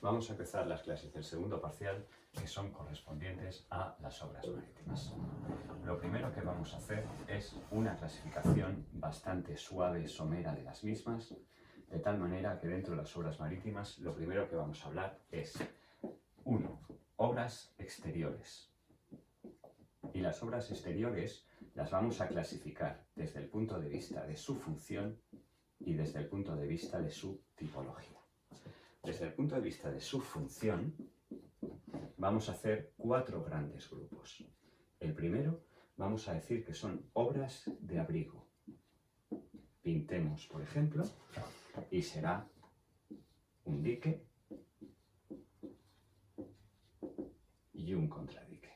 vamos a empezar las clases del segundo parcial que son correspondientes a las obras marítimas. Lo primero que vamos a hacer es una clasificación bastante suave, somera de las mismas, de tal manera que dentro de las obras marítimas lo primero que vamos a hablar es 1. Obras exteriores. Y las obras exteriores las vamos a clasificar desde el punto de vista de su función y desde el punto de vista de su tipología. Desde el punto de vista de su función, vamos a hacer 4 grandes grupos. El primero, vamos a decir que son obras de abrigo. Pintemos, por ejemplo, y será un dique y un contradique.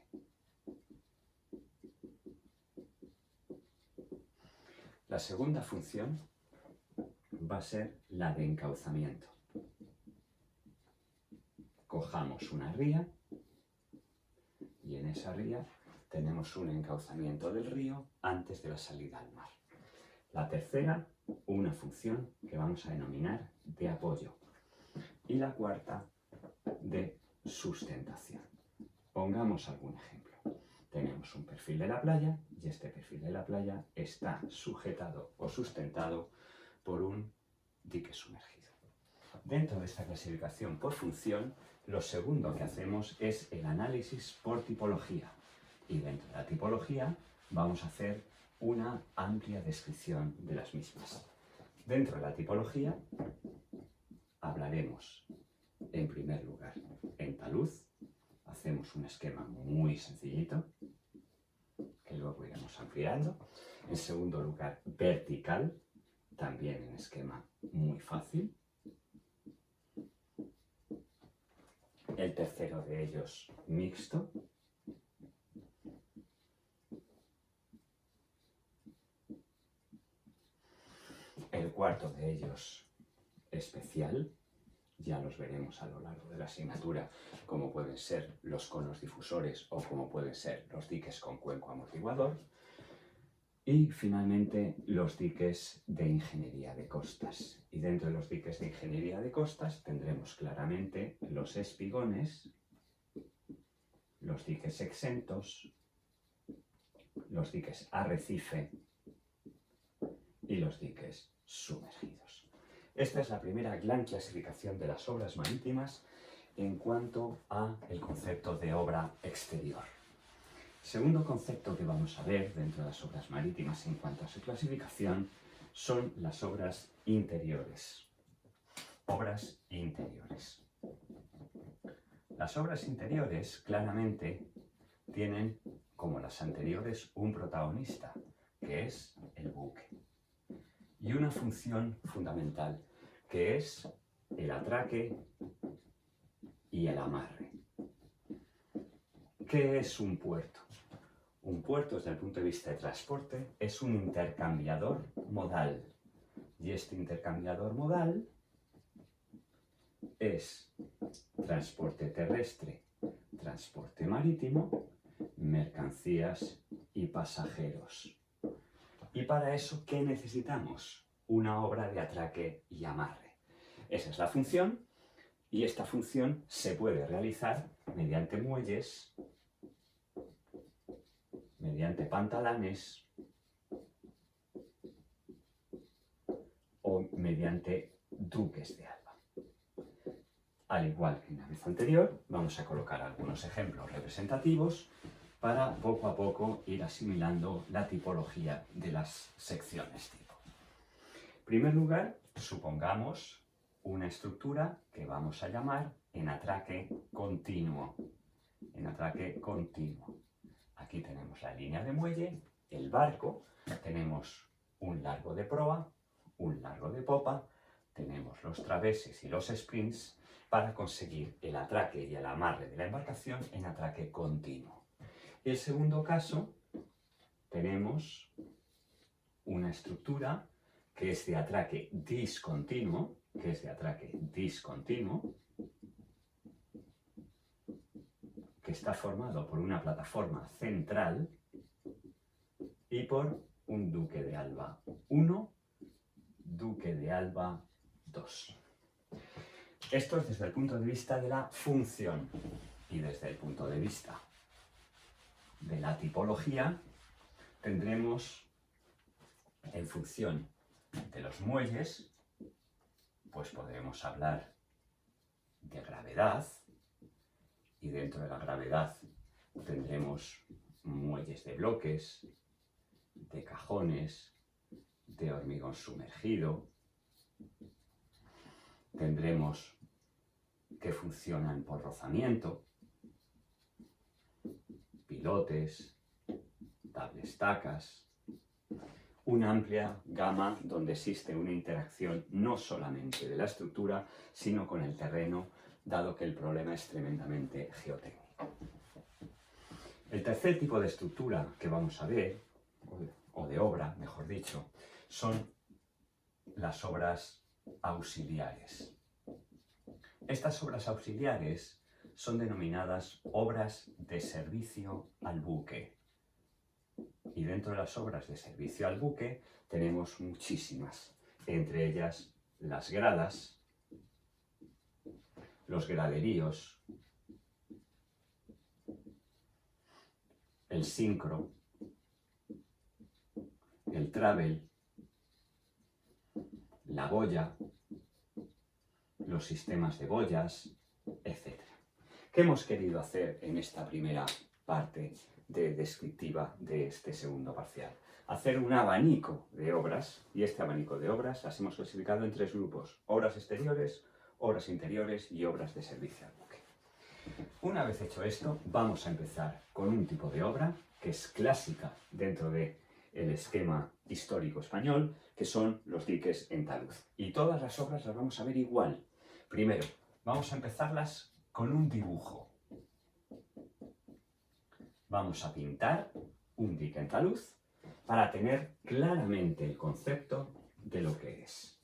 La segunda función va a ser la de encauzamiento. Cojamos una ría y en esa ría tenemos un encauzamiento del río antes de la salida al mar. La tercera, una función que vamos a denominar de apoyo. Y la cuarta, de sustentación. Pongamos algún ejemplo. Tenemos un perfil de la playa y este perfil de la playa está sujetado o sustentado por un dique sumergido. Dentro de esta clasificación por función, lo segundo que hacemos es el análisis por tipología. Y dentro de la tipología vamos a hacer una amplia descripción de las mismas. Dentro de la tipología hablaremos, en primer lugar, en talud. Hacemos un esquema muy sencillito, que luego iremos ampliando. En segundo lugar, vertical, también en esquema muy fácil. El tercero de ellos, mixto. El cuarto de ellos, especial. Ya los veremos a lo largo de la asignatura, como pueden ser los conos difusores o como pueden ser los diques con cuenco amortiguador. Y finalmente los diques de ingeniería de costas. Y dentro de los diques de ingeniería de costas tendremos claramente los espigones, los diques exentos, los diques arrecife y los diques sumergidos. Esta es la primera gran clasificación de las obras marítimas en cuanto al concepto de obra exterior. Segundo concepto que vamos a ver dentro de las obras marítimas en cuanto a su clasificación son las obras interiores. Obras interiores. Las obras interiores claramente tienen, como las anteriores, un protagonista, que es el buque. Y una función fundamental, que es el atraque y el amarre. ¿Qué es un puerto? Un puerto, desde el punto de vista de transporte, es un intercambiador modal. Y este intercambiador modal es transporte terrestre, transporte marítimo, mercancías y pasajeros. Y para eso, ¿qué necesitamos? Una obra de atraque y amarre. Esa es la función, y esta función se puede realizar mediante muelles, mediante pantalanes o mediante duques de alba. Al igual que en la vez anterior, vamos a colocar algunos ejemplos representativos para poco a poco ir asimilando la tipología de las secciones tipo. En primer lugar, supongamos una estructura que vamos a llamar en atraque continuo. En atraque continuo. Aquí tenemos la línea de muelle, el barco, tenemos un largo de proa, un largo de popa, tenemos los traveses y los sprints para conseguir el atraque y el amarre de la embarcación en atraque continuo. El segundo caso, tenemos una estructura que es de atraque discontinuo, que está formado por una plataforma central y por un duque de alba 1, duque de alba 2. Esto es desde el punto de vista de la función y desde el punto de vista de la tipología tendremos en función de los muelles, pues podremos hablar de gravedad y dentro de la gravedad tendremos muelles de bloques, de cajones, de hormigón sumergido. Tendremos que funcionan por rozamiento, pilotes, tablestacas, una amplia gama donde existe una interacción no solamente de la estructura, sino con el terreno, dado que el problema es tremendamente geotécnico. El tercer tipo de estructura que vamos a ver, o de obra, mejor dicho, son las obras auxiliares. Estas obras auxiliares son denominadas obras de servicio al buque. Y dentro de las obras de servicio al buque tenemos muchísimas, entre ellas las gradas, los graderíos, el sincro, el travel, la boya, los sistemas de boyas, etc. ¿Qué hemos querido hacer en esta primera parte descriptiva de este segundo parcial? Hacer un abanico de obras, y este abanico de obras las hemos clasificado en tres grupos: obras exteriores, obras interiores y obras de servicio al buque. Una vez hecho esto, vamos a empezar con un tipo de obra que es clásica dentro del esquema histórico español, que son los diques en talud. Y todas las obras las vamos a ver igual. Primero, vamos a empezarlas con un dibujo. Vamos a pintar un dique en talud para tener claramente el concepto de lo que es.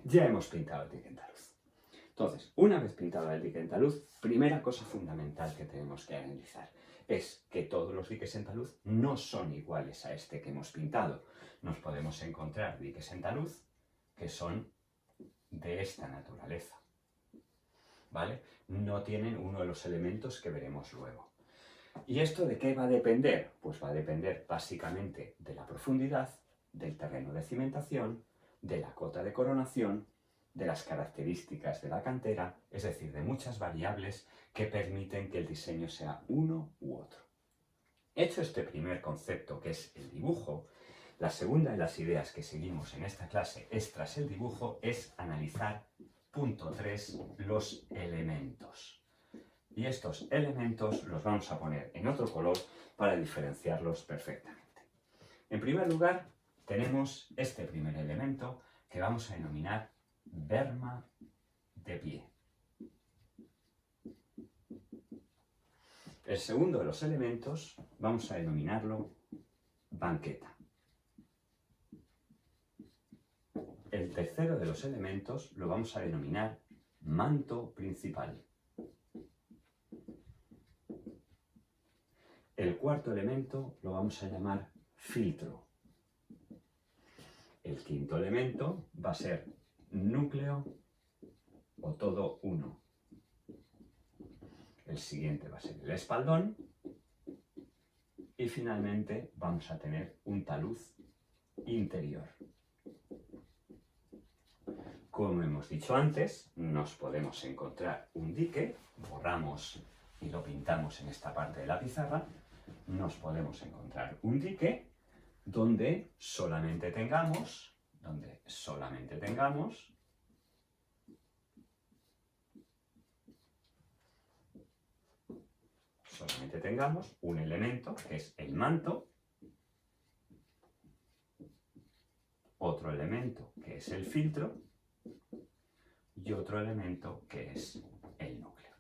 Ya hemos pintado el dique en talud. Entonces, una vez pintado el dique en talud, primera cosa fundamental que tenemos que analizar es que todos los diques en talud no son iguales a este que hemos pintado. Nos podemos encontrar diques en talud que son de esta naturaleza, ¿vale? No tienen uno de los elementos que veremos luego. ¿Y esto de qué va a depender? Pues va a depender básicamente de la profundidad, del terreno de cimentación, de la cota de coronación, de las características de la cantera, es decir, de muchas variables que permiten que el diseño sea uno u otro. Hecho este primer concepto, que es el dibujo, la segunda de las ideas que seguimos en esta clase es, tras el dibujo, es analizar, punto 3, los elementos. Y estos elementos los vamos a poner en otro color para diferenciarlos perfectamente. En primer lugar, tenemos este primer elemento que vamos a denominar berma de pie. El segundo de los elementos vamos a denominarlo banqueta. El tercero de los elementos lo vamos a denominar manto principal. El cuarto elemento lo vamos a llamar filtro. El quinto elemento va a ser núcleo o todo uno. El siguiente va a ser el espaldón. Y finalmente vamos a tener un talud interior. Como hemos dicho antes, nos podemos encontrar un dique, borramos y lo pintamos en esta parte de la pizarra, nos podemos encontrar un dique donde solamente tengamos un elemento que es el manto, otro elemento que es el filtro y otro elemento que es el núcleo.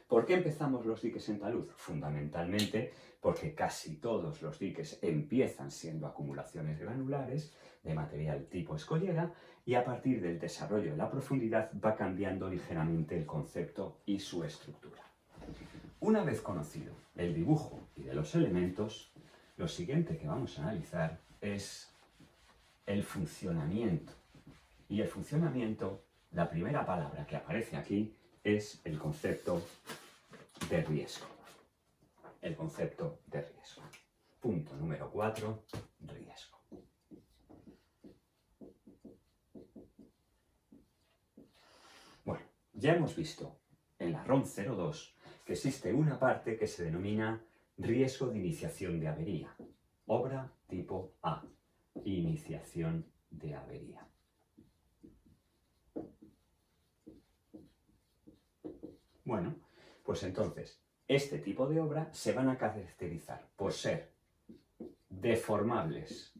¿Por qué empezamos los diques en talud? Fundamentalmente porque casi todos los diques empiezan siendo acumulaciones granulares de material tipo escollera y a partir del desarrollo de la profundidad va cambiando ligeramente el concepto y su estructura. Una vez conocido el dibujo y de los elementos, lo siguiente que vamos a analizar es el funcionamiento. Y el funcionamiento, la primera palabra que aparece aquí es el concepto de riesgo. El concepto de riesgo. Punto número 4, riesgo. Bueno, ya hemos visto en la ROM 02 que existe una parte que se denomina riesgo de iniciación de avería. Obra tipo A. Iniciación de avería. Bueno, pues entonces, este tipo de obra se van a caracterizar por ser deformables,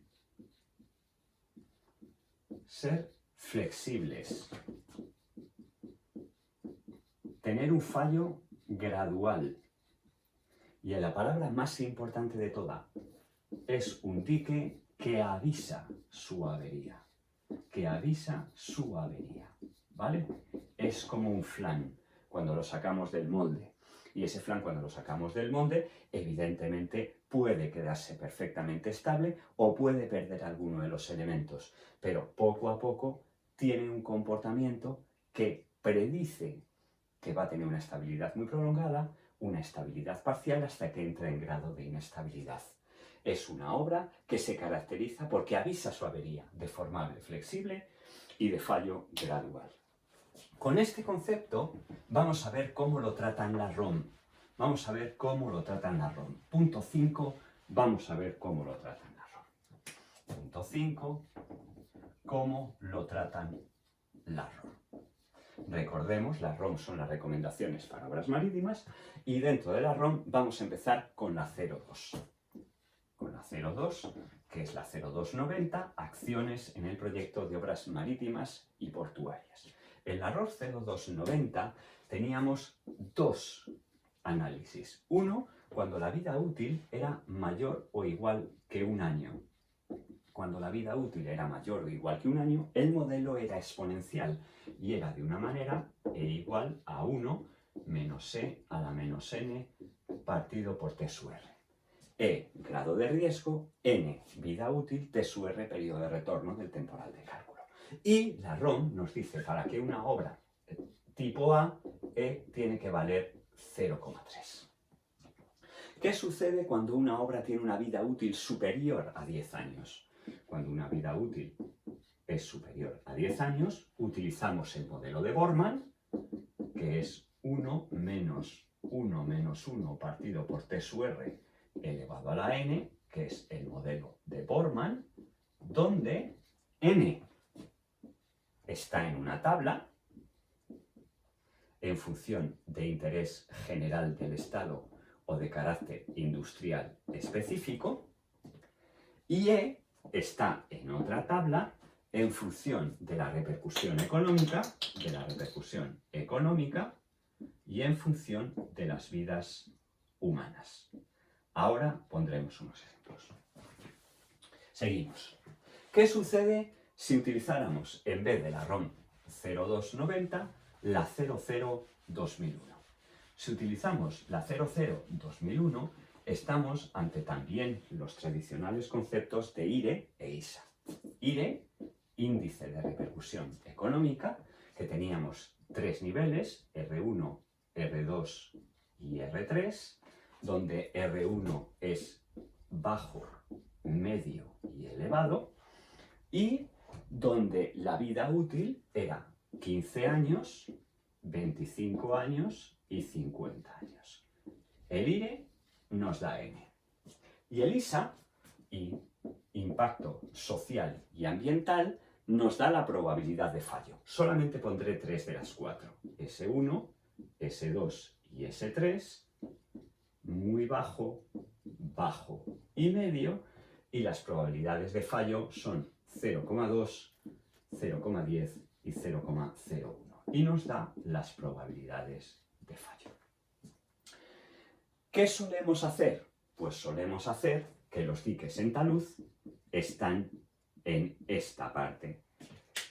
ser flexibles, tener un fallo gradual y la palabra más importante de toda, es un dique que avisa su avería, ¿vale? Es como un flan cuando lo sacamos del molde. Y ese flan, cuando lo sacamos del molde, evidentemente puede quedarse perfectamente estable o puede perder alguno de los elementos, pero poco a poco tiene un comportamiento que predice que va a tener una estabilidad muy prolongada, una estabilidad parcial hasta que entra en grado de inestabilidad. Es una obra que se caracteriza porque avisa su avería, deformable, flexible y de fallo gradual. Con este concepto vamos a ver cómo lo tratan la ROM. Punto 5, vamos a ver cómo lo tratan la ROM. Punto 5, cómo lo tratan la ROM. Recordemos, las ROM son las recomendaciones para obras marítimas y dentro de la ROM vamos a empezar con la 02. Con la 02, que es la 0290, acciones en el proyecto de obras marítimas y portuarias. En la ROM 0290 teníamos dos análisis. Uno, cuando la vida útil era mayor o igual que un año. Cuando la vida útil era mayor o igual que un año, el modelo era exponencial y era de una manera e igual a 1 menos e a la menos n partido por t sub r. E, grado de riesgo, n, vida útil, t sub r, periodo de retorno del temporal de cálculo. Y la ROM nos dice para que una obra tipo A, E tiene que valer 0,3. ¿Qué sucede cuando una obra tiene una vida útil superior a 10 años? Cuando una vida útil es superior a 10 años, utilizamos el modelo de Borman, que es 1 menos 1 partido por t sub r elevado a la n, que es el modelo de Borman, donde n está en una tabla en función de interés general del Estado o de carácter industrial específico, y e está en otra tabla en función de la repercusión económica, y en función de las vidas humanas. Ahora pondremos unos ejemplos. Seguimos. ¿Qué sucede si utilizáramos, en vez de la ROM 0290, la 002001? Si utilizamos la 002001, estamos ante también los tradicionales conceptos de IRE e ISA. IRE, índice de repercusión económica, que teníamos tres niveles, R1, R2 y R3, donde R1 es bajo, medio y elevado, y donde la vida útil era 15 años, 25 años y 50 años. El IRE nos da N. Y el ISA, y impacto social y ambiental, nos da la probabilidad de fallo. Solamente pondré tres de las cuatro. S1, S2 y S3, muy bajo, bajo y medio, y las probabilidades de fallo son 0,2, 0,10 y 0,01. Y nos da las probabilidades de fallo. ¿Qué solemos hacer? Pues solemos hacer que los diques en talud están en esta parte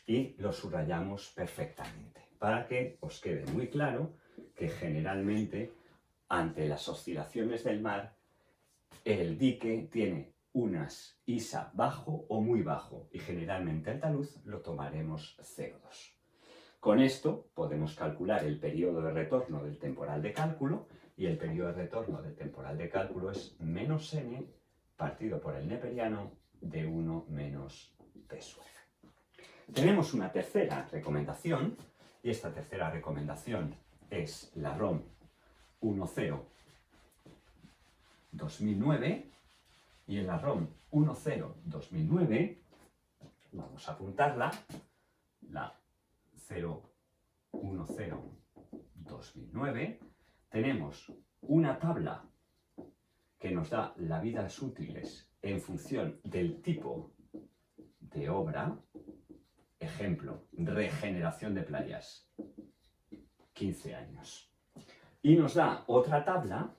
y los subrayamos perfectamente para que os quede muy claro que generalmente ante las oscilaciones del mar el dique tiene unas ISA bajo o muy bajo y generalmente el talud lo tomaremos 0,2. Con esto podemos calcular el periodo de retorno del temporal de cálculo y el periodo de retorno del temporal de cálculo es menos n partido por el neperiano de 1 menos p sub f. Tenemos una tercera recomendación y esta tercera recomendación es la ROM 10-2009 y en la ROM 10-2009 vamos a apuntarla, la 010-2009, tenemos una tabla que nos da las vidas útiles en función del tipo de obra. Ejemplo, regeneración de playas, 15 años. Y nos da otra tabla,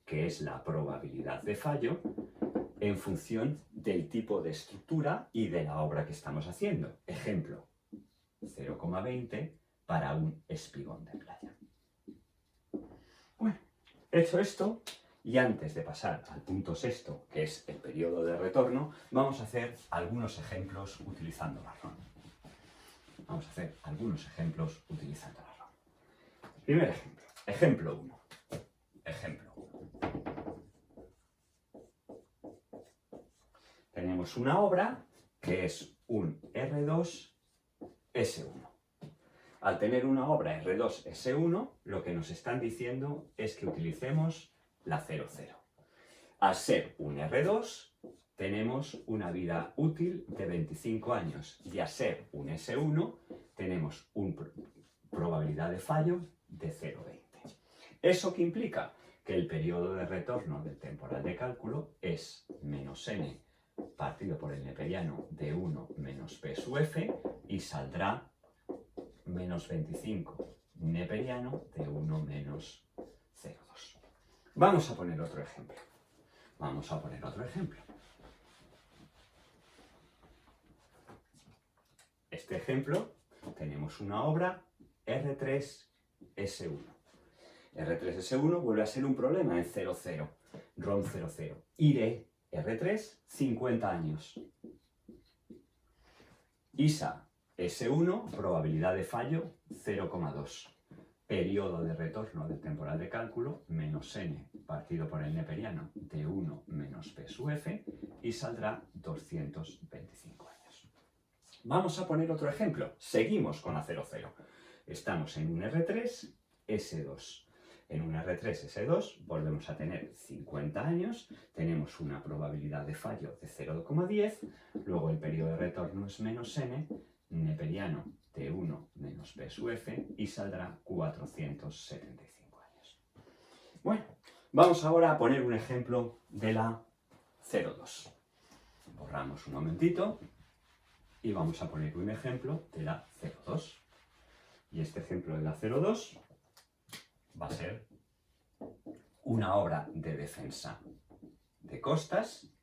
que es la probabilidad de fallo, en función del tipo de estructura y de la obra que estamos haciendo. Ejemplo, 0,20 para un espigón de playa. Bueno, hecho esto, y antes de pasar al punto sexto, que es el periodo de retorno, vamos a hacer algunos ejemplos utilizando la ROM. Vamos a hacer algunos ejemplos utilizando la ROM. Primer ejemplo. Ejemplo 1. Ejemplo 1. Tenemos una obra que es un R2S1. Al tener una obra R2S1, lo que nos están diciendo es que utilicemos la 0,0. Al ser un R2, tenemos una vida útil de 25 años y al ser un S1, tenemos una probabilidad de fallo de 0,20. ¿Eso qué implica? Que el periodo de retorno del temporal de cálculo es menos n partido por el neperiano de 1 menos p sub f y saldrá menos 25 neperiano de 1 menos 0,2. Vamos a poner otro ejemplo. Este ejemplo, tenemos una obra R3S1. R3S1 vuelve a ser un problema en 0,0, ROM 0,0. IRE R3, 50 años. ISA S1, probabilidad de fallo 0,2. Periodo de retorno del temporal de cálculo, menos n partido por el neperiano de 1 menos p sub f y saldrá 225 años. Vamos a poner otro ejemplo. Seguimos con la 0,0. Estamos en un R3, S2. En un R3, S2 volvemos a tener 50 años, tenemos una probabilidad de fallo de 0,10, luego el periodo de retorno es menos n, neperiano de 1 menos p sub f y saldrá 475 años. Bueno, vamos ahora a poner un ejemplo de la 0,2. Borramos un momentito y vamos a poner un ejemplo de la 0,2. Y este ejemplo de la 0,2 va a ser una obra de defensa de costas.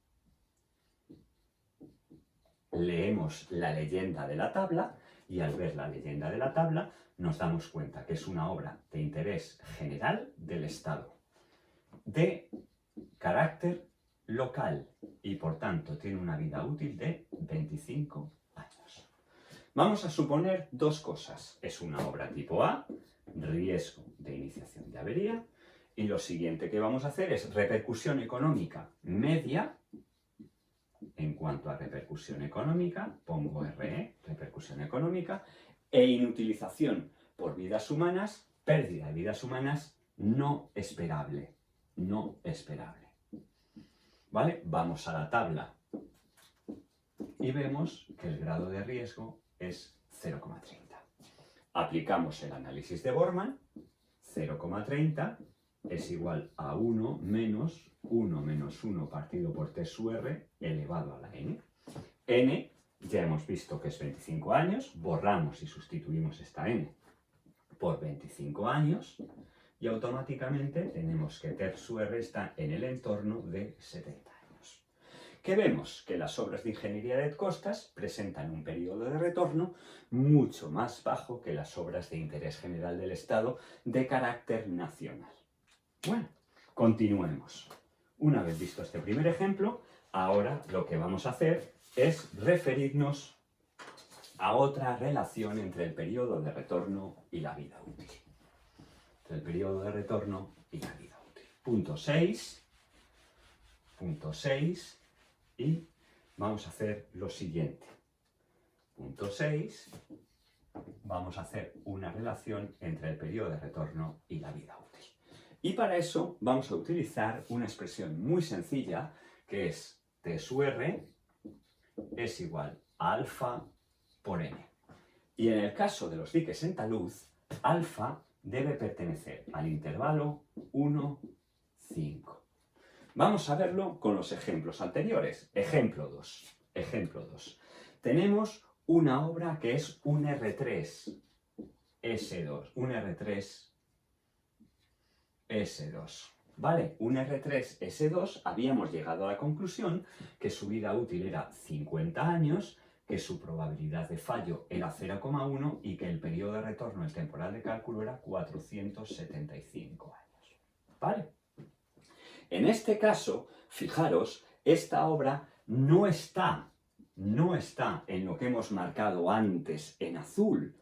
Leemos la leyenda de la tabla y al ver la leyenda de la tabla nos damos cuenta que es una obra de interés general del Estado, de carácter local y por tanto tiene una vida útil de 25 años. Vamos a suponer dos cosas. Es una obra tipo A, riesgo de iniciación de avería, y lo siguiente que vamos a hacer es repercusión económica media. En cuanto a repercusión económica, pongo RE, repercusión económica, e inutilización por vidas humanas, pérdida de vidas humanas no esperable. No esperable. ¿Vale? Vamos a la tabla y vemos que el grado de riesgo es 0,30. Aplicamos el análisis de Borman, 0,30 es igual a 1 menos 1 partido por T sub R elevado a la n. N ya hemos visto que es 25 años, borramos y sustituimos esta n por 25 años, y automáticamente tenemos que T sub R está en el entorno de 70 años. ¿Qué vemos? Que las obras de ingeniería de costas presentan un periodo de retorno mucho más bajo que las obras de interés general del Estado de carácter nacional. Bueno, continuemos. Una vez visto este primer ejemplo, ahora lo que vamos a hacer es referirnos a otra relación entre el periodo de retorno y la vida útil. Entre el periodo de retorno y la vida útil. Punto 6. Y vamos a hacer lo siguiente. Punto 6. Vamos a hacer una relación entre el periodo de retorno y la vida útil. Y para eso vamos a utilizar una expresión muy sencilla que es T sub R es igual a alfa por n. Y en el caso de los diques en talud, alfa debe pertenecer al intervalo 1, 5. Vamos a verlo con los ejemplos anteriores. Ejemplo 2. Tenemos una obra que es un R3 S2. Un R3 S2. ¿Vale? Un R3 S2 habíamos llegado a la conclusión que su vida útil era 50 años, que su probabilidad de fallo era 0,1 y que el periodo de retorno, el temporal de cálculo, era 475 años. ¿Vale? En este caso, fijaros, esta obra no está en lo que hemos marcado antes en azul,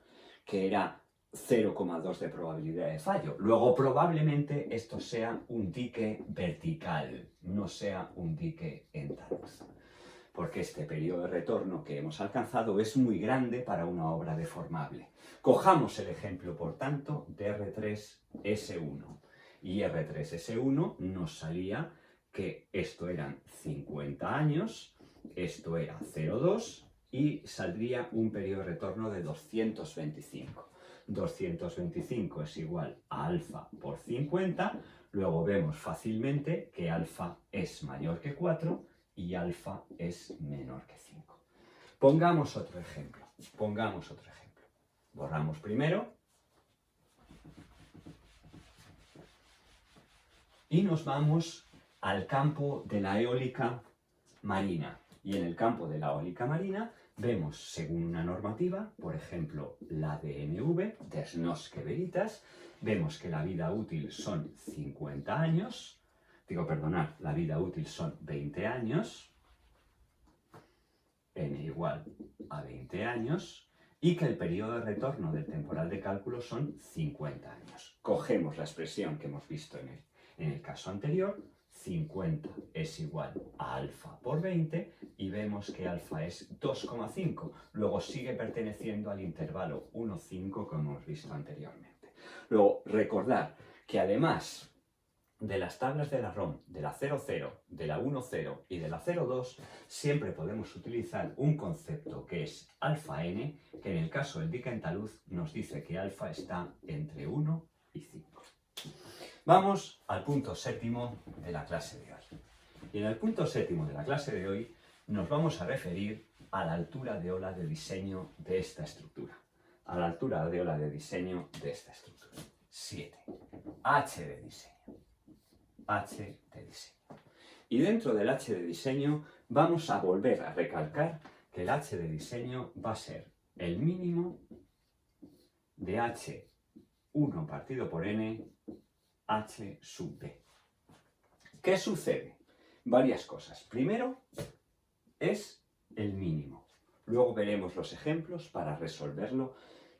que era 0,2 de probabilidad de fallo. Luego probablemente esto sea un dique vertical, no sea un dique en talud. Porque este periodo de retorno que hemos alcanzado es muy grande para una obra deformable. Cojamos el ejemplo, por tanto, de R3S1. Y R3S1 nos salía que esto eran 50 años, esto era 0,2 y saldría un periodo de retorno de 225. 225 es igual a alfa por 50, luego vemos fácilmente que alfa es mayor que 4 y alfa es menor que 5. Pongamos otro ejemplo. Borramos primero y nos vamos al campo de la eólica marina. Y en el campo de la eólica marina vemos, según una normativa, por ejemplo, la DNV, Desnoske Veritas, vemos que la vida útil son 50 años, la vida útil son 20 años, n igual a 20 años, y que el periodo de retorno del temporal de cálculo son 50 años. Cogemos la expresión que hemos visto en el caso anterior, 50 es igual a alfa por 20 y vemos que alfa es 2,5. Luego sigue perteneciendo al intervalo 1,5 como hemos visto anteriormente. Luego, recordar que además de las tablas de la ROM, de la 0,0, de la 1,0 y de la 0,2, siempre podemos utilizar un concepto que es alfa n, que en el caso del dique en talud nos dice que alfa está entre 1 y 5. Vamos al punto séptimo de la clase de hoy. Y en el punto séptimo de la clase de hoy nos vamos a referir a la altura de ola de diseño de esta estructura. A la altura de ola de diseño de esta estructura. 7. H de diseño. H de diseño. Y dentro del H de diseño vamos a volver a recalcar que el H de diseño va a ser el mínimo de H1 partido por n H sub b. ¿Qué sucede? Varias cosas. Primero, es el mínimo. Luego veremos los ejemplos para resolverlo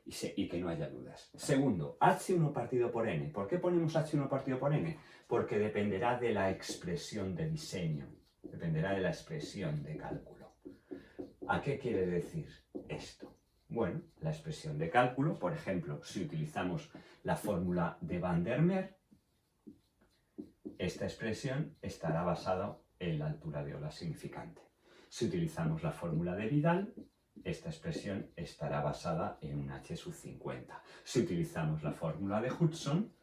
y que no haya dudas. Segundo, H1 partido por n. ¿Por qué ponemos H1 partido por n? Porque dependerá de la expresión de diseño, dependerá de la expresión de cálculo. ¿A qué quiere decir esto? Bueno, la expresión de cálculo, por ejemplo, si utilizamos la fórmula de Van der Meer, esta expresión estará basada en la altura de ola significante. Si utilizamos la fórmula de Vidal, esta expresión estará basada en un H sub 50. Si utilizamos la fórmula de Hudson,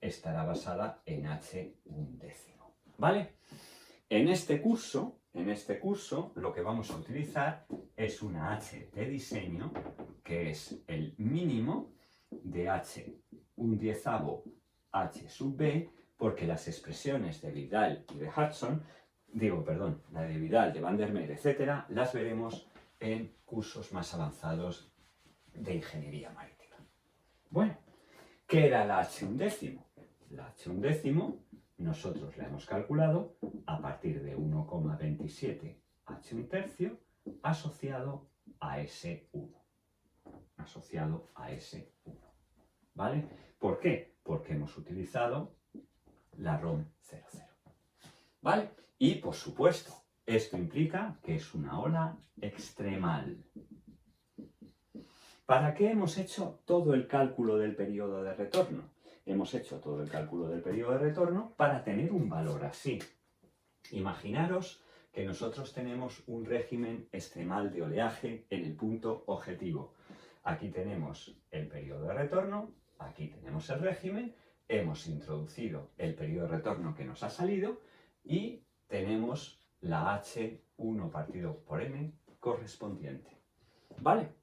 estará basada en H un décimo. ¿Vale? En este curso, lo que vamos a utilizar es una H de diseño, que es el mínimo de H un diezavo H sub B, porque las expresiones de Vidal y de Hudson, la de Vidal, de Van der Meer, etcétera, las veremos en cursos más avanzados de ingeniería marítima. Bueno, ¿qué era la H1? La H1 nosotros la hemos calculado a partir de 1,27 H1 asociado a S1. Asociado a S1. ¿Vale? ¿Por qué? Porque hemos utilizado la ROM 00. ¿Vale? Y por supuesto, esto implica que es una ola extremal. ¿Para qué hemos hecho todo el cálculo del periodo de retorno? Hemos hecho todo el cálculo del periodo de retorno para tener un valor así. Imaginaros que nosotros tenemos un régimen extremal de oleaje en el punto objetivo. Aquí tenemos el periodo de retorno, aquí tenemos el régimen, hemos introducido el periodo de retorno que nos ha salido y tenemos la H1 partido por M correspondiente. ¿Vale?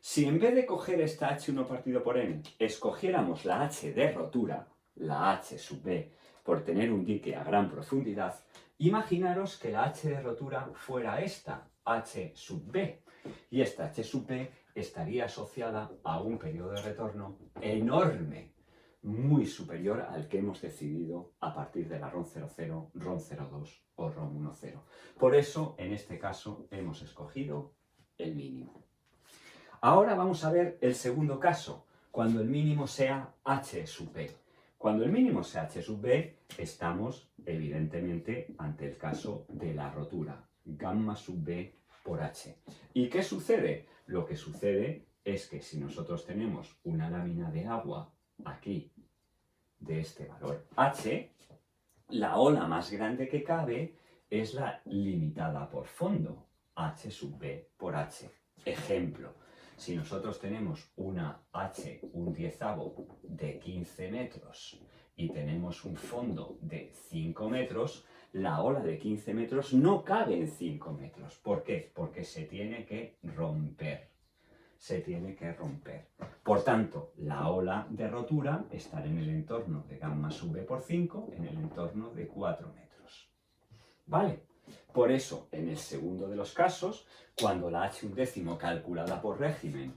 Si en vez de coger esta H1 partido por M, escogiéramos la H de rotura, la H sub B, por tener un dique a gran profundidad, imaginaros que la H de rotura fuera esta, H sub B, y esta H sub B estaría asociada a un periodo de retorno enorme, muy superior al que hemos decidido a partir de la ROM 00, ROM 02 o ROM 10. Por eso, en este caso, hemos escogido el mínimo. Ahora vamos a ver el segundo caso, cuando el mínimo sea H sub B. Cuando el mínimo sea H sub B, estamos evidentemente ante el caso de la rotura, gamma sub B por H. ¿Y qué sucede? Lo que sucede es que si nosotros tenemos una lámina de agua aquí de este valor H, la ola más grande que cabe es la limitada por fondo, H sub B por H. Ejemplo, si nosotros tenemos una H, un diezavo de 15 metros y tenemos un fondo de 5 metros, la ola de 15 metros no cabe en 5 metros. ¿Por qué? Porque se tiene que romper. Se tiene que romper. Por tanto, la ola de rotura estará en el entorno de gamma sub B por 5, en el entorno de 4 metros. ¿Vale? Por eso, en el segundo de los casos, cuando la H1 calculada por régimen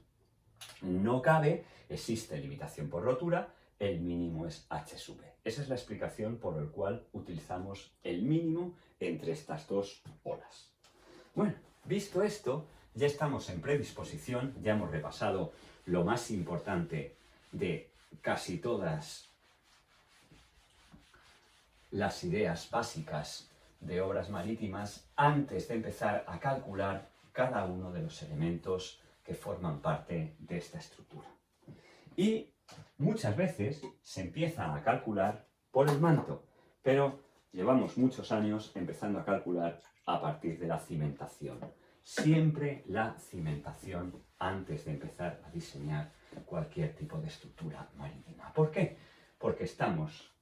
no cabe, existe limitación por rotura, el mínimo es H sub B. Esa es la explicación por la cual utilizamos el mínimo entre estas dos olas. Bueno, visto esto, ya estamos en predisposición, ya hemos repasado lo más importante de casi todas las ideas básicas de obras marítimas antes de empezar a calcular cada uno de los elementos que forman parte de esta estructura. Y muchas veces se empieza a calcular por el manto, pero llevamos muchos años empezando a calcular a partir de la cimentación. Siempre la cimentación antes de empezar a diseñar cualquier tipo de estructura marítima. ¿Por qué? Porque estamos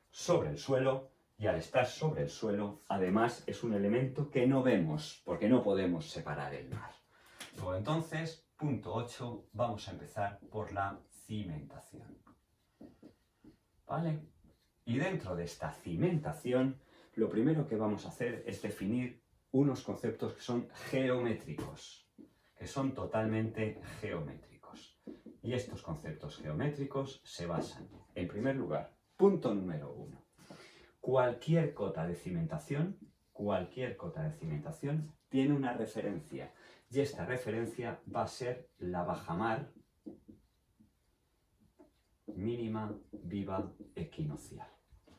sobre el suelo y al estar sobre el suelo, además, es un elemento que no vemos porque no podemos separar el mar. Luego, entonces, punto 8, vamos a empezar por la cimentación. ¿Vale? Y dentro de esta cimentación, lo primero que vamos a hacer es definir unos conceptos que son geométricos, que son totalmente geométricos. Y estos conceptos geométricos se basan, en primer lugar, punto número 1. Cualquier cota de cimentación tiene una referencia. Y esta referencia va a ser la bajamar mínima viva equinocial.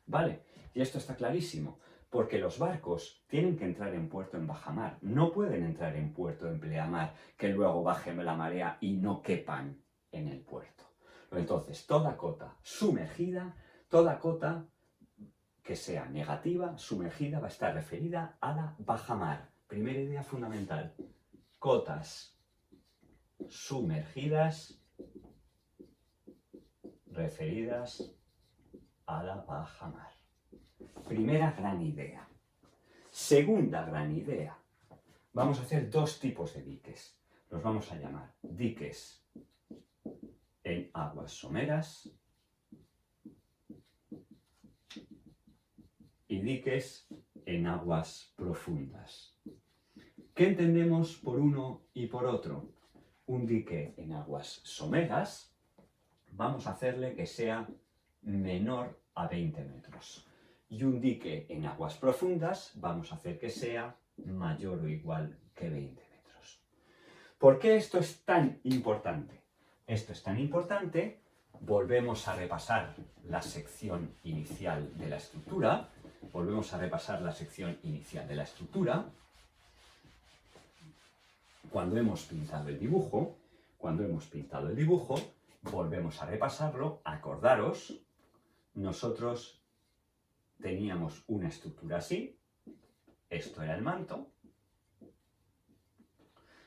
¿Vale? Y esto está clarísimo, porque los barcos tienen que entrar en puerto en bajamar. No pueden entrar en puerto en pleamar, que luego baje la marea y no quepan en el puerto. Entonces, toda cota sumergida, toda cota que sea negativa, sumergida, va a estar referida a la bajamar. Primera idea fundamental. Cotas sumergidas referidas a la bajamar. Primera gran idea. Segunda gran idea. Vamos a hacer dos tipos de diques. Los vamos a llamar diques en aguas someras y diques en aguas profundas. ¿Qué entendemos por uno y por otro? Un dique en aguas someras, vamos a hacerle que sea menor a 20 metros. Y un dique en aguas profundas, vamos a hacer que sea mayor o igual que 20 metros. ¿Por qué esto es tan importante? Esto es tan importante, volvemos a repasar la sección inicial de la estructura, Cuando hemos pintado el dibujo, volvemos a repasarlo. Acordaros, nosotros teníamos una estructura así, esto era el manto,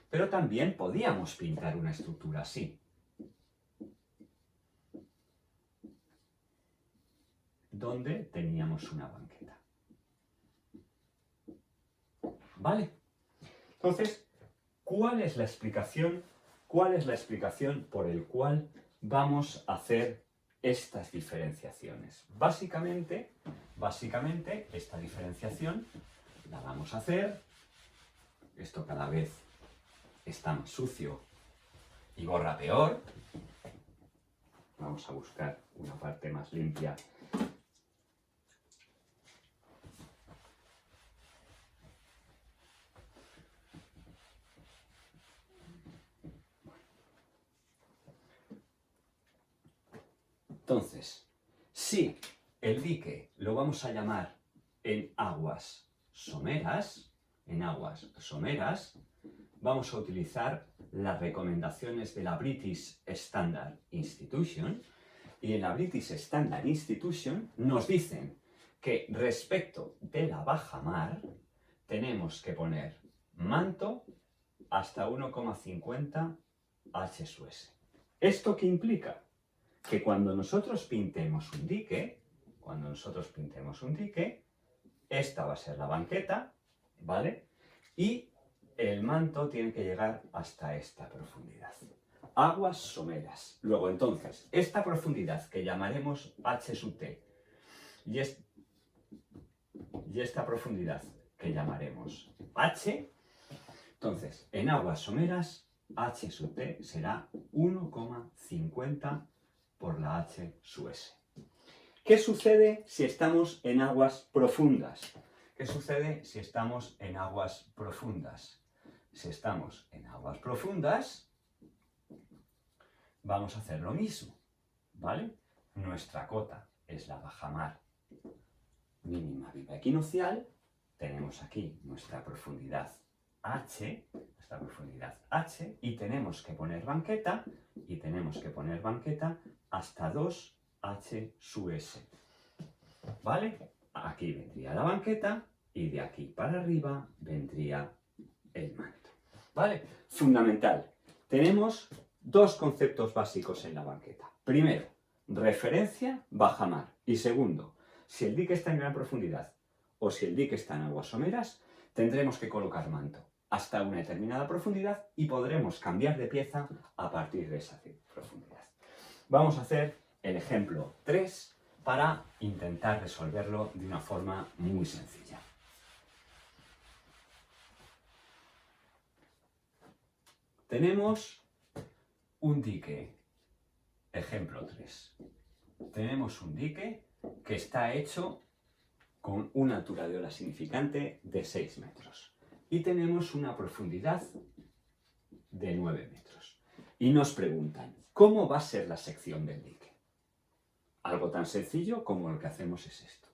pero también podíamos pintar una estructura así, donde teníamos una banqueta. ¿Vale? Entonces, ¿cuál es la explicación por el cual vamos a hacer estas diferenciaciones? Básicamente, esta diferenciación la vamos a hacer, esto cada vez está más sucio y borra peor. Vamos a buscar una parte más limpia. Entonces, si el dique lo vamos a llamar en aguas someras, vamos a utilizar las recomendaciones de la British Standard Institution, y en la British Standard Institution nos dicen que respecto de la bajamar tenemos que poner manto hasta 1,50 H/S. ¿Esto qué implica? Que cuando nosotros pintemos un dique, esta va a ser la banqueta, ¿vale? Y el manto tiene que llegar hasta esta profundidad. Aguas someras. Luego, entonces, esta profundidad que llamaremos H sub T y esta profundidad que llamaremos H, entonces, en aguas someras, H sub T será 1,50 por la H sub S. ¿Qué sucede si estamos en aguas profundas? Si estamos en aguas profundas, vamos a hacer lo mismo, ¿vale? Nuestra cota es la bajamar mínima viva equinoccial. Tenemos aquí nuestra profundidad H, y tenemos que poner banqueta, hasta 2 H sub S. ¿Vale? Aquí vendría la banqueta y de aquí para arriba vendría el manto. ¿Vale? Fundamental. Tenemos dos conceptos básicos en la banqueta. Primero, referencia bajamar. Y segundo, si el dique está en gran profundidad o si el dique está en aguas someras, tendremos que colocar manto hasta una determinada profundidad y podremos cambiar de pieza a partir de esa profundidad. Vamos a hacer el ejemplo 3 para intentar resolverlo de una forma muy sencilla. Tenemos un dique, ejemplo 3. Tenemos un dique que está hecho con una altura de ola significante de 6 metros. Y tenemos una profundidad de 9 metros. Y nos preguntan, ¿cómo va a ser la sección del dique? Algo tan sencillo como lo que hacemos es esto.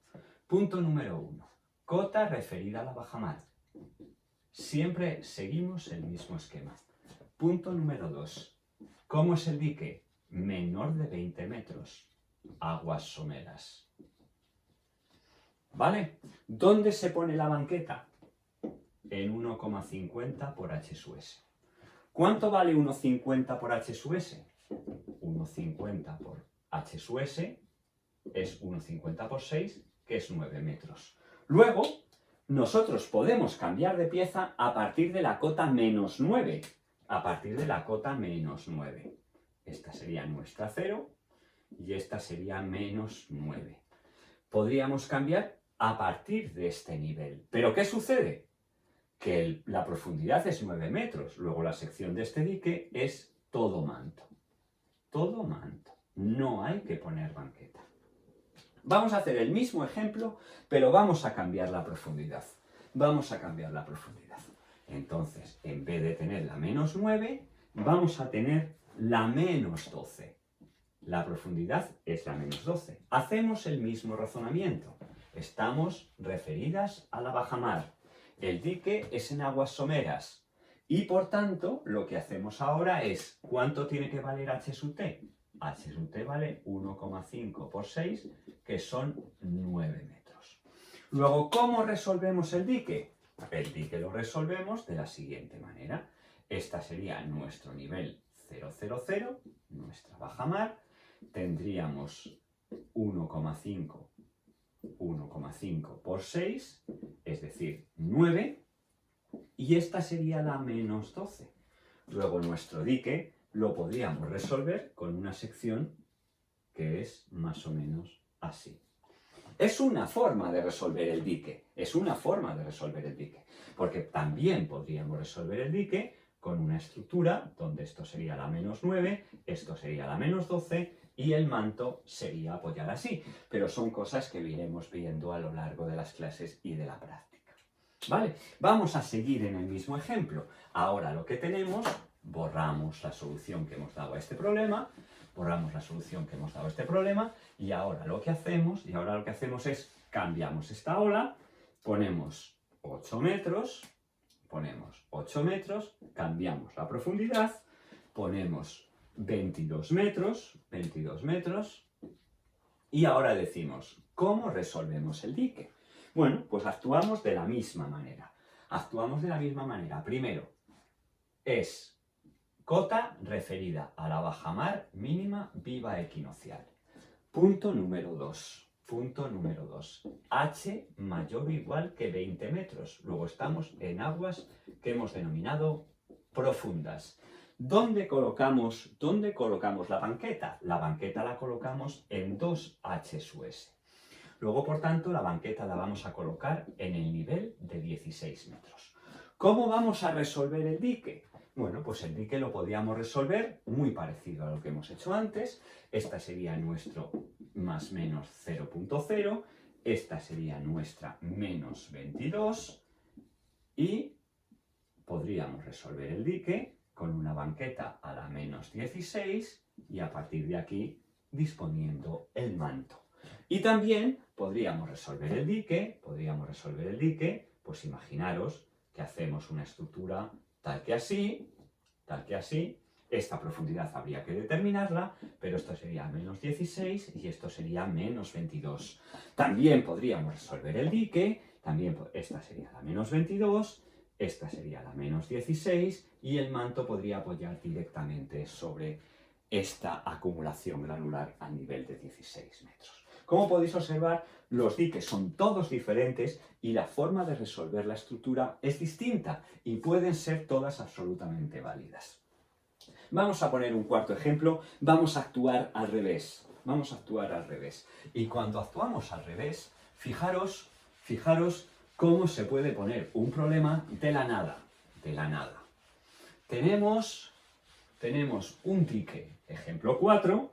Punto número 1. Cota referida a la bajamar. Siempre seguimos el mismo esquema. Punto número 2. ¿Cómo es el dique? Menor de 20 metros. Aguas someras. ¿Vale? ¿Dónde se pone la banqueta? En 1,50 por H sub S. ¿Cuánto vale 1,50 por H sub S? 1,50 por H sub S es 1,50 por 6, que es 9 metros. Luego, nosotros podemos cambiar de pieza a partir de la cota menos 9. Esta sería nuestra 0 y esta sería menos 9. Podríamos cambiar a partir de este nivel. ¿Pero qué sucede? Que la profundidad es 9 metros. Luego la sección de este dique es todo manto. Todo manto. No hay que poner banqueta. Vamos a hacer el mismo ejemplo, pero vamos a cambiar la profundidad. Vamos a cambiar la profundidad. Entonces, en vez de tener la menos 9, vamos a tener la menos 12. La profundidad es la menos 12. Hacemos el mismo razonamiento. Estamos referidas a la bajamar. El dique es en aguas someras. Y por tanto, lo que hacemos ahora es, ¿cuánto tiene que valer h sub t? H sub t vale 1,5 por 6, que son 9 metros. Luego, ¿cómo resolvemos el dique? El dique lo resolvemos de la siguiente manera. Esta sería nuestro nivel 000, nuestra bajamar. Tendríamos 1,5 por 6, es decir, 9, y esta sería la menos 12. Luego nuestro dique lo podríamos resolver con una sección que es más o menos así. Es una forma de resolver el dique, porque también podríamos resolver el dique con una estructura donde esto sería la menos 9, esto sería la menos 12 y el manto sería apoyar así. Pero son cosas que iremos viendo a lo largo de las clases y de la práctica. ¿Vale? Vamos a seguir en el mismo ejemplo. Ahora lo que tenemos, borramos la solución que hemos dado a este problema, y ahora lo que hacemos es cambiamos esta ola, ponemos 8 metros, cambiamos la profundidad, ponemos 22 metros, y ahora decimos, ¿cómo resolvemos el dique? Bueno, pues actuamos de la misma manera. Primero, es cota referida a la bajamar mínima viva equinoccial. Punto número 2. H mayor o igual que 20 metros. Luego estamos en aguas que hemos denominado profundas. ¿Dónde colocamos la banqueta? La banqueta la colocamos en 2H sub S. Luego, por tanto, la banqueta la vamos a colocar en el nivel de 16 metros. ¿Cómo vamos a resolver el dique? Bueno, pues el dique lo podríamos resolver muy parecido a lo que hemos hecho antes. Esta sería nuestro más menos 0,0. Esta sería nuestra menos 22. Y podríamos resolver el dique con una banqueta a la menos 16 y a partir de aquí disponiendo el manto. Y también podríamos resolver el dique, pues imaginaros que hacemos una estructura tal que así, esta profundidad habría que determinarla, pero esto sería menos 16 y esto sería menos 22. También podríamos resolver el dique, esta sería la menos 22, esta sería la menos 16 y el manto podría apoyar directamente sobre esta acumulación granular a nivel de 16 metros. Como podéis observar, los diques son todos diferentes y la forma de resolver la estructura es distinta y pueden ser todas absolutamente válidas. Vamos a poner un cuarto ejemplo, vamos a actuar al revés. Y cuando actuamos al revés, fijaros cómo se puede poner un problema de la nada. Tenemos un dique, ejemplo 4,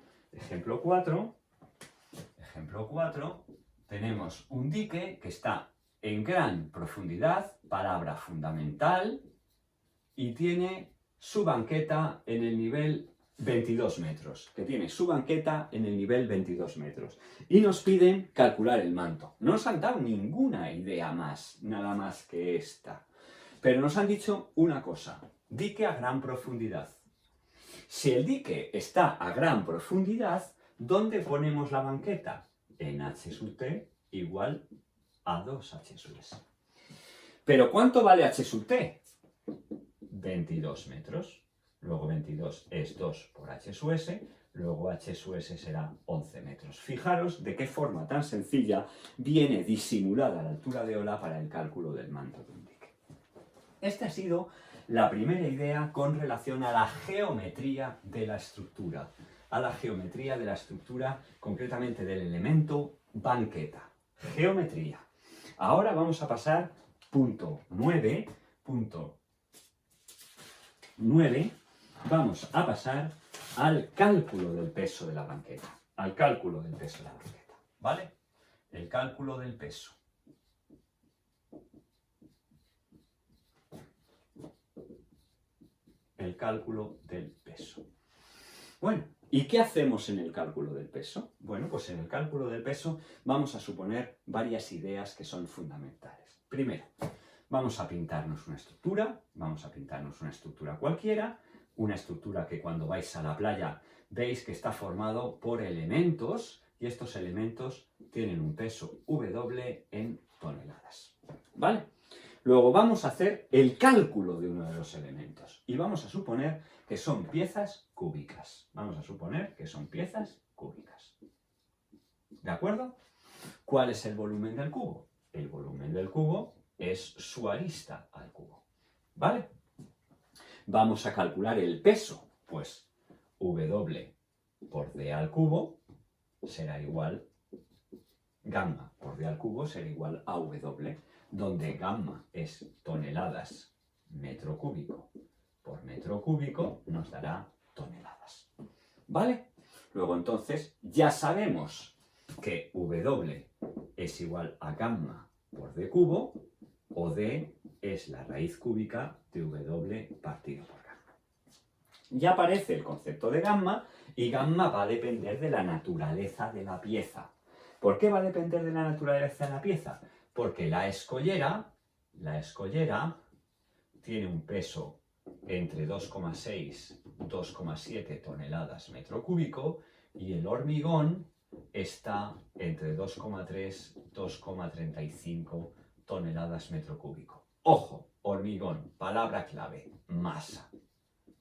tenemos un dique que está en gran profundidad, palabra fundamental, y tiene su banqueta en el nivel 22 metros, Y nos piden calcular el manto. No nos han dado ninguna idea más, nada más que esta. Pero nos han dicho una cosa, dique a gran profundidad. Si el dique está a gran profundidad, ¿dónde ponemos la banqueta? En H sub t igual a 2H sub S. ¿Pero cuánto vale H sub t? 22 metros. Luego 22 es 2 por H sub S. Luego H sub S será 11 metros. Fijaros de qué forma tan sencilla viene disimulada la altura de ola para el cálculo del manto de un dique. Esta ha sido la primera idea con relación a la geometría de la estructura. Concretamente del elemento banqueta. Geometría. Ahora vamos a pasar punto 9, vamos a pasar al cálculo del peso de la banqueta. Al cálculo del peso de la banqueta, ¿vale? El cálculo del peso. El cálculo del peso. Bueno, ¿y qué hacemos en el cálculo del peso? Bueno, pues en el cálculo del peso vamos a suponer varias ideas que son fundamentales. Primero, vamos a pintarnos una estructura cualquiera, una estructura que cuando vais a la playa veis que está formado por elementos y estos elementos tienen un peso W en toneladas, ¿vale? Luego vamos a hacer el cálculo de uno de los elementos y vamos a suponer que son piezas cúbicas. Vamos a suponer que son piezas cúbicas. ¿De acuerdo? ¿Cuál es el volumen del cubo? El volumen del cubo es su arista al cubo. ¿Vale? Vamos a calcular el peso. Pues W por D al cubo será igual, gamma por D al cubo será igual a W, donde gamma es toneladas metro cúbico por metro cúbico nos dará toneladas. ¿Vale? Luego entonces ya sabemos que W es igual a gamma por D cubo, o D es la raíz cúbica de W partido por gamma. Ya aparece el concepto de gamma, y gamma va a depender de la naturaleza de la pieza. ¿Por qué va a depender de la naturaleza de la pieza? Porque la escollera tiene un peso entre 2,6 y 2,7 toneladas metro cúbico y el hormigón está entre 2,3 y 2,35 toneladas metro cúbico. Ojo, hormigón, palabra clave, masa.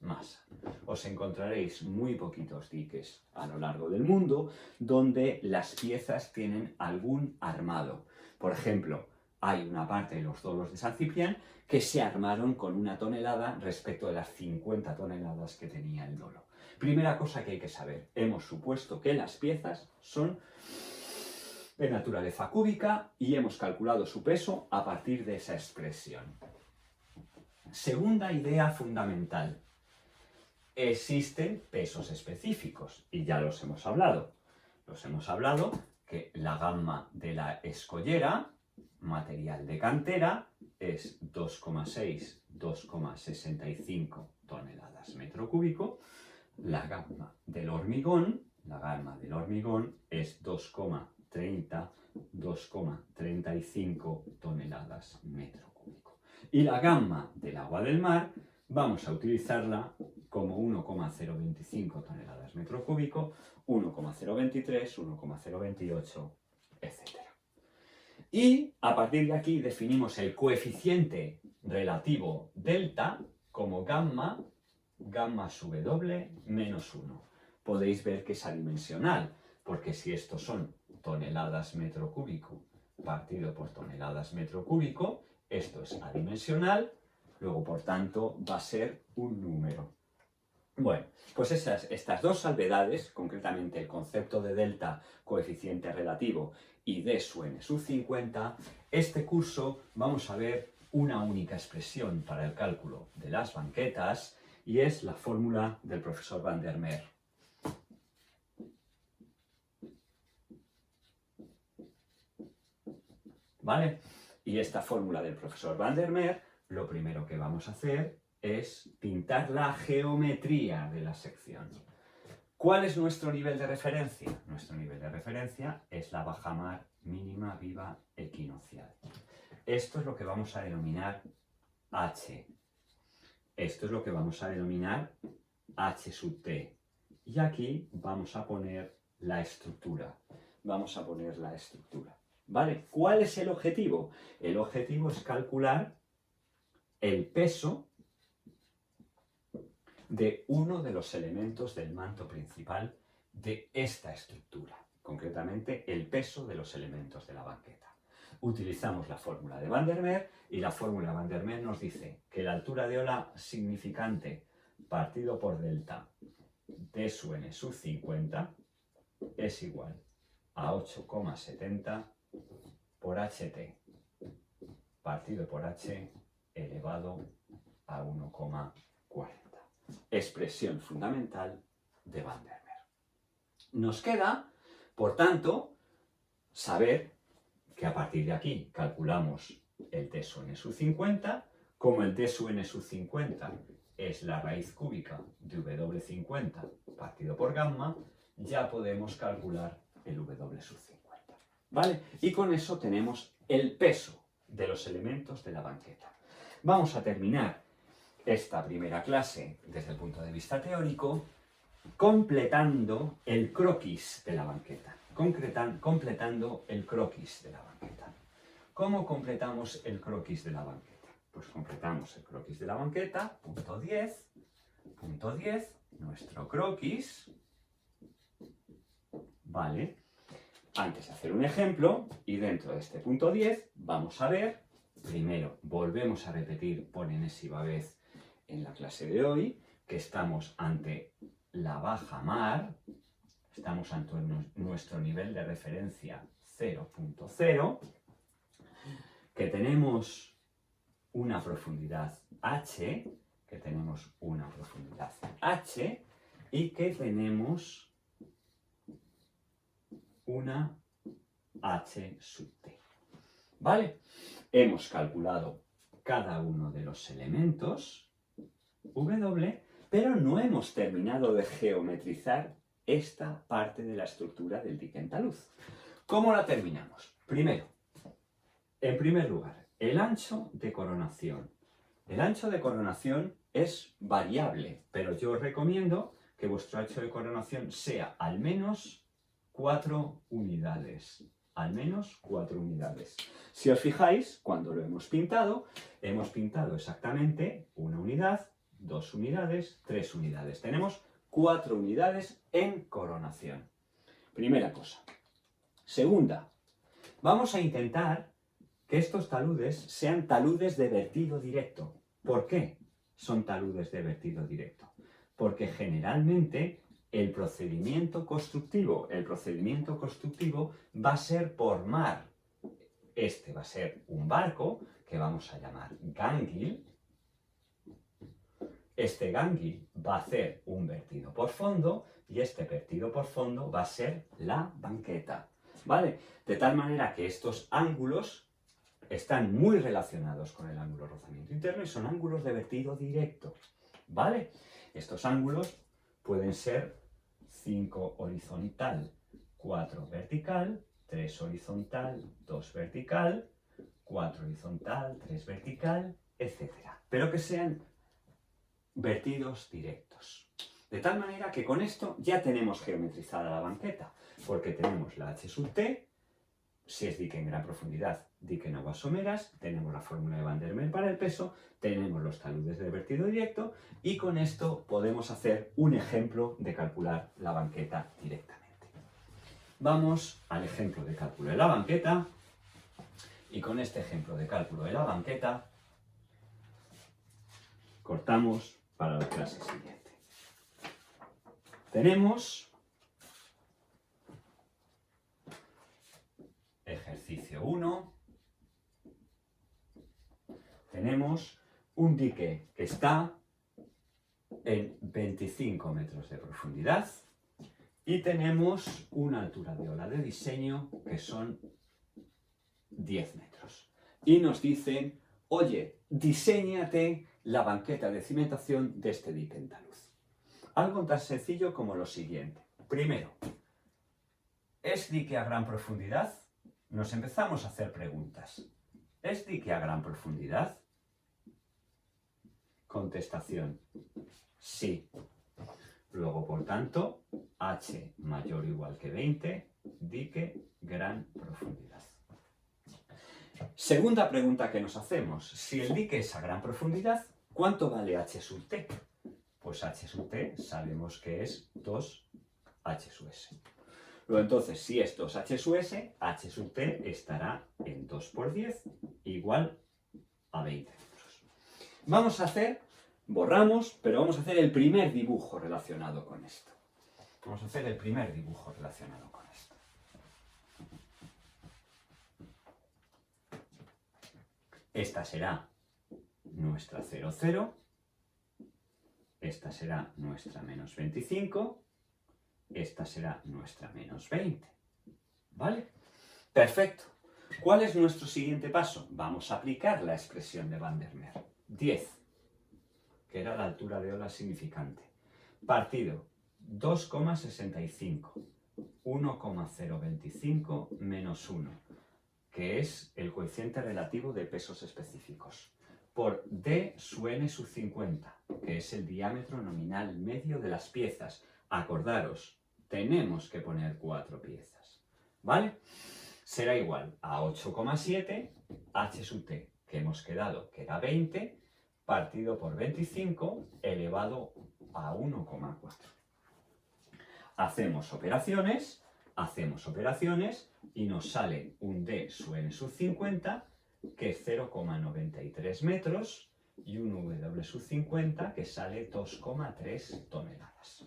Masa. Os encontraréis muy poquitos diques a lo largo del mundo donde las piezas tienen algún armado. Por ejemplo, hay una parte de los dolos de San Ciprián que se armaron con 1 tonelada respecto de las 50 toneladas que tenía el dolo. Primera cosa que hay que saber, hemos supuesto que las piezas son de naturaleza cúbica y hemos calculado su peso a partir de esa expresión. Segunda idea fundamental. Existen pesos específicos y ya los hemos hablado. Que la gamma de la escollera, material de cantera, es 2,6, 2,65 toneladas metro cúbico. La gamma del hormigón es 2,30, 2,35 toneladas metro cúbico. Y la gamma del agua del mar vamos a utilizarla como 1,025 toneladas metro cúbico, 1,023, 1,028, etc. Y a partir de aquí definimos el coeficiente relativo delta como gamma sub W menos 1. Podéis ver que es adimensional, porque si estos son toneladas metro cúbico partido por toneladas metro cúbico, esto es adimensional, luego por tanto va a ser un número. Bueno, pues estas dos salvedades, concretamente el concepto de delta, coeficiente relativo, y D sub n sub 50, este curso vamos a ver una única expresión para el cálculo de las banquetas, y es la fórmula del profesor Van der Meer. ¿Vale? Y esta fórmula del profesor Van der Meer, lo primero que vamos a hacer es pintar la geometría de la sección. ¿Cuál es nuestro nivel de referencia? Nuestro nivel de referencia es la bajamar mínima viva equinoccial. Esto es lo que vamos a denominar H. Esto es lo que vamos a denominar H sub T. Y aquí vamos a poner la estructura. ¿Vale? ¿Cuál es el objetivo? El objetivo es calcular el peso de uno de los elementos del manto principal de esta estructura, concretamente el peso de los elementos de la banqueta. Utilizamos la fórmula de Van der Meer y la fórmula de Van der Meer nos dice que la altura de ola significante partido por delta D sub n sub 50 es igual a 8,70 por HT. partido por h elevado a 1,40. Expresión fundamental de Van der Meer. Nos queda, por tanto, saber que a partir de aquí calculamos el t sub n sub 50, como el t sub n sub 50 es la raíz cúbica de W50 partido por gamma, ya podemos calcular el W sub 50. ¿Vale? Y con eso tenemos el peso de los elementos de la banqueta. Vamos a terminar esta primera clase desde el punto de vista teórico completando el croquis de la banqueta. Completando el croquis de la banqueta. ¿Cómo completamos el croquis de la banqueta? Pues completamos el croquis de la banqueta, punto 10, nuestro croquis, ¿vale? Antes de hacer un ejemplo, y dentro de este punto 10, vamos a ver, primero, volvemos a repetir por enésima vez en la clase de hoy, que estamos ante la baja mar, estamos ante nuestro nivel de referencia 0.0, que tenemos una profundidad h, y que tenemos una h sub t. ¿Vale? Hemos calculado cada uno de los elementos W, pero no hemos terminado de geometrizar esta parte de la estructura del dique andaluz. ¿Cómo la terminamos? Primero, en primer lugar, el ancho de coronación. El ancho de coronación es variable, pero yo os recomiendo que vuestro ancho de coronación sea al menos 4 unidades. Al menos 4 unidades. Si os fijáis, cuando lo hemos pintado exactamente 1 unidad, 2 unidades, 3 unidades. Tenemos 4 unidades en coronación. Primera cosa. Segunda, vamos a intentar que estos taludes sean taludes de vertido directo. ¿Por qué son taludes de vertido directo? Porque generalmente el procedimiento constructivo va a ser por mar. Este va a ser un barco que vamos a llamar gánguil. Este gánguil va a hacer un vertido por fondo y este vertido por fondo va a ser la banqueta. ¿Vale? De tal manera que estos ángulos están muy relacionados con el ángulo de rozamiento interno y son ángulos de vertido directo. ¿Vale? Estos ángulos pueden ser 5 horizontal, 4 vertical, 3 horizontal, 2 vertical, 4 horizontal, 3 vertical, etc. Pero que sean vertidos directos. De tal manera que con esto ya tenemos geometrizada la banqueta, porque tenemos la h sub t, si es dique en gran profundidad, dique en aguas someras, tenemos la fórmula de Van der Meer para el peso, tenemos los taludes de vertido directo y con esto podemos hacer un ejemplo de calcular la banqueta directamente. Vamos al ejemplo de cálculo de la banqueta y con este ejemplo de cálculo de la banqueta cortamos para la clase siguiente. Tenemos ejercicio 1. Tenemos un dique que está en 25 metros de profundidad y tenemos una altura de ola de diseño que son 10 metros. Y nos dicen, oye, diséñate la banqueta de cimentación de este dique andaluz. Algo tan sencillo como lo siguiente. Primero, ¿es dique a gran profundidad? Nos empezamos a hacer preguntas. ¿Es dique a gran profundidad? Contestación, sí. Luego, por tanto, h mayor o igual que 20, dique gran profundidad. Segunda pregunta que nos hacemos. Si el dique es a gran profundidad, ¿cuánto vale h sub t? Pues h sub t sabemos que es 2h sub s. Luego entonces, si es 2h sub s, h sub t estará en 2 por 10 igual a 20 metros. Vamos a hacer, borramos, pero vamos a hacer el primer dibujo relacionado con esto. Vamos a hacer el primer dibujo relacionado con esto. Esta será nuestra 0,0. Esta será nuestra menos 25. Esta será nuestra menos 20. ¿Vale? Perfecto. ¿Cuál es nuestro siguiente paso? Vamos a aplicar la expresión de Van der Meer. 10, que era la altura de ola significante, partido 2,65, 1,025 menos 1, que es el coeficiente relativo de pesos específicos, por d sub n sub 50, que es el diámetro nominal medio de las piezas. Acordaros, tenemos que poner 4 piezas, ¿vale? Será igual a 8,7 h sub t, que hemos quedado que era 20, partido por 25 elevado a 1,4. Hacemos operaciones y nos sale un d sub n sub 50, que es 0,93 metros, y un w sub 50, que sale 2,3 toneladas.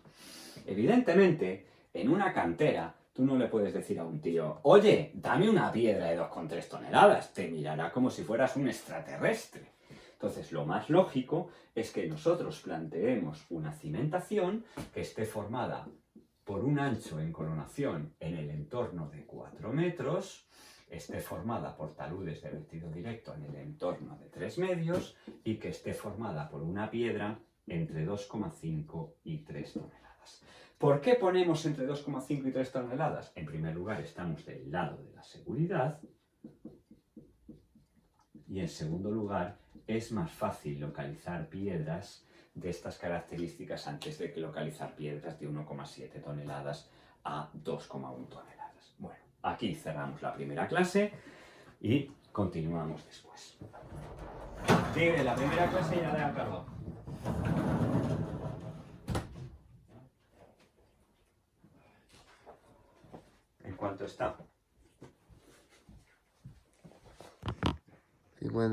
Evidentemente, en una cantera, tú no le puedes decir a un tío, oye, dame una piedra de 2,3 toneladas, te mirará como si fueras un extraterrestre. Entonces, lo más lógico es que nosotros planteemos una cimentación que esté formada por un ancho en coronación en el entorno de 4 metros, esté formada por taludes de vertido directo en el entorno de 3 medios y que esté formada por una piedra entre 2,5 y 3 toneladas. ¿Por qué ponemos entre 2,5 y 3 toneladas? En primer lugar, estamos del lado de la seguridad. Y en segundo lugar, es más fácil localizar piedras de estas características antes de que localizar piedras de 1,7 toneladas a 2,1 toneladas. Bueno, aquí cerramos la primera clase y continuamos después. Tigre, la primera clase ya la he acabado. ¿En cuánto está? 50.